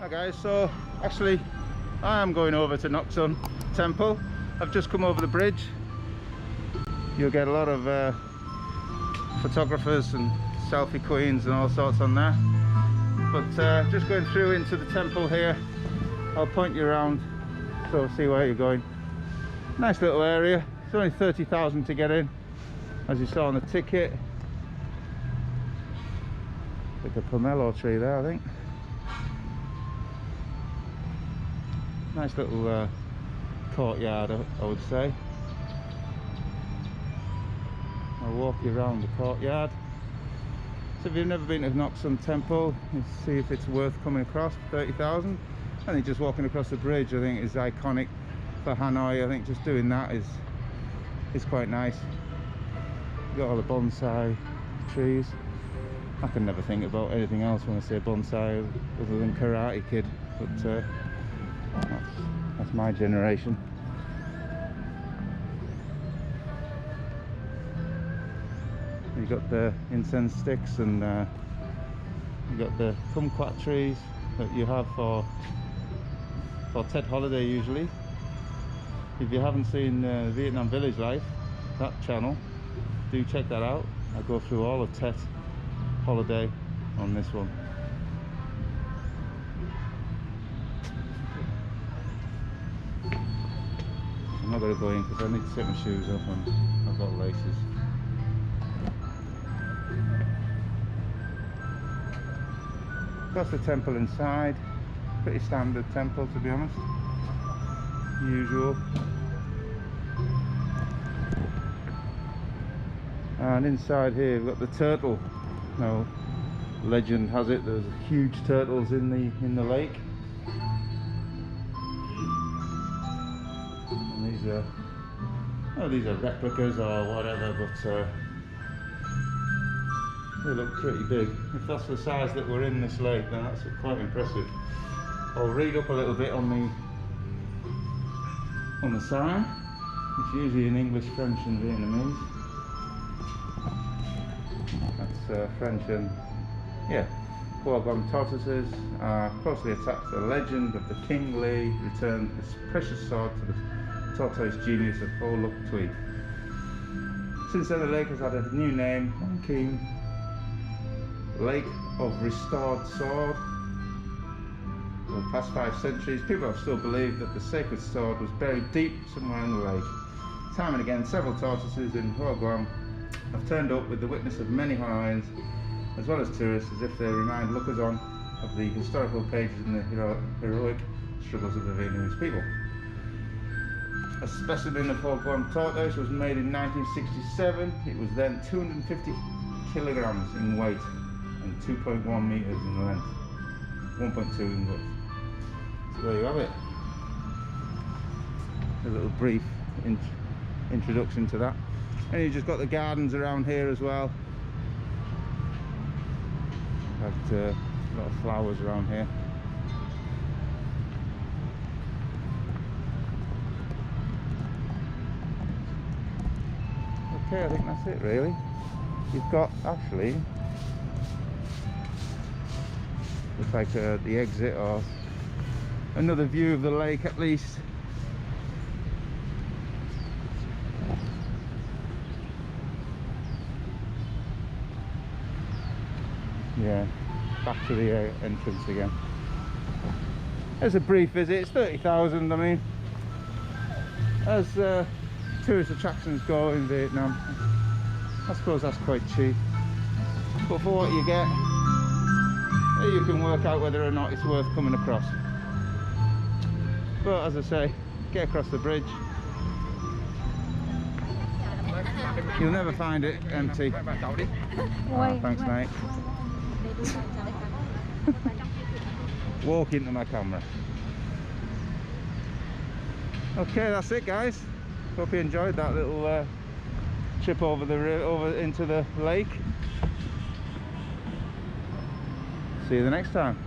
Hi guys, so actually I am going over to Nok Sun Temple. I've just come over the bridge. You'll get a lot of photographers and selfie queens and all sorts on there. But just going through into the temple here, I'll point you around so see where you're going. Nice little area. It's only 30,000 to get in, as you saw on the ticket. Like a pomelo tree there, I think. Nice little courtyard, I would say. I'll walk you around the courtyard. So if you've never been to Nok Sun Temple, you see if it's worth coming across for 30,000. I think just walking across the bridge, I think, is iconic for Hanoi. I think just doing that is quite nice. You've got all the bonsai trees. I can never think about anything else when I say bonsai other than Karate Kid, but that's my generation. You've got the incense sticks and you've got the kumquat trees that you have for Tet holiday usually. If you haven't seen Vietnam Village Life, that channel, do check that out. I go through all of Tet holiday on this one. I'm not going to go in because I need to take my shoes off and I've got laces. That's the temple inside. Pretty standard temple, to be honest. Usual. And inside here we've got the turtle. Now, legend has it there's huge turtles in the lake. These are replicas or whatever, but they look pretty big. If that's the size that we're in this lake, then that's quite impressive. I'll read up a little bit on the sign. It's usually in English, French and Vietnamese. That's French and yeah. Cau Tortoises are closely attached to the legend of the King Lee returned his precious sword to the tortoise genius of Hoan Kiem. Since then the lake has had a new name, Hoan Kiem Lake of Restored Sword. For the past 5 centuries, people have still believed that the sacred sword was buried deep somewhere in the lake. Time and again, several tortoises in Hoan Kiem have turned up with the witness of many Hanoians, as well as tourists, as if they remind lookers-on of the historical pages in the heroic struggles of the Vietnamese people. A specimen of Hoan Kiem tortoise was made in 1967. It was then 250 kilograms in weight and 2.1 meters in length, 1.2 in width. So there you have it. A little brief introduction to that. And you've just got the gardens around here as well. Got a lot of flowers around here. Okay, I think that's it really. You've got actually, looks like the exit or another view of the lake at least. Yeah, back to the entrance again. There's a brief visit. It's 30,000. I mean, as tourist attractions go in Vietnam, I suppose that's quite cheap. But for what you get, you can work out whether or not it's worth coming across. But as I say, get across the bridge. You'll never find it empty. Oh, thanks, mate. Walk into my camera. Okay, that's it, guys. Hope you enjoyed that little trip over into the lake. See you the next time.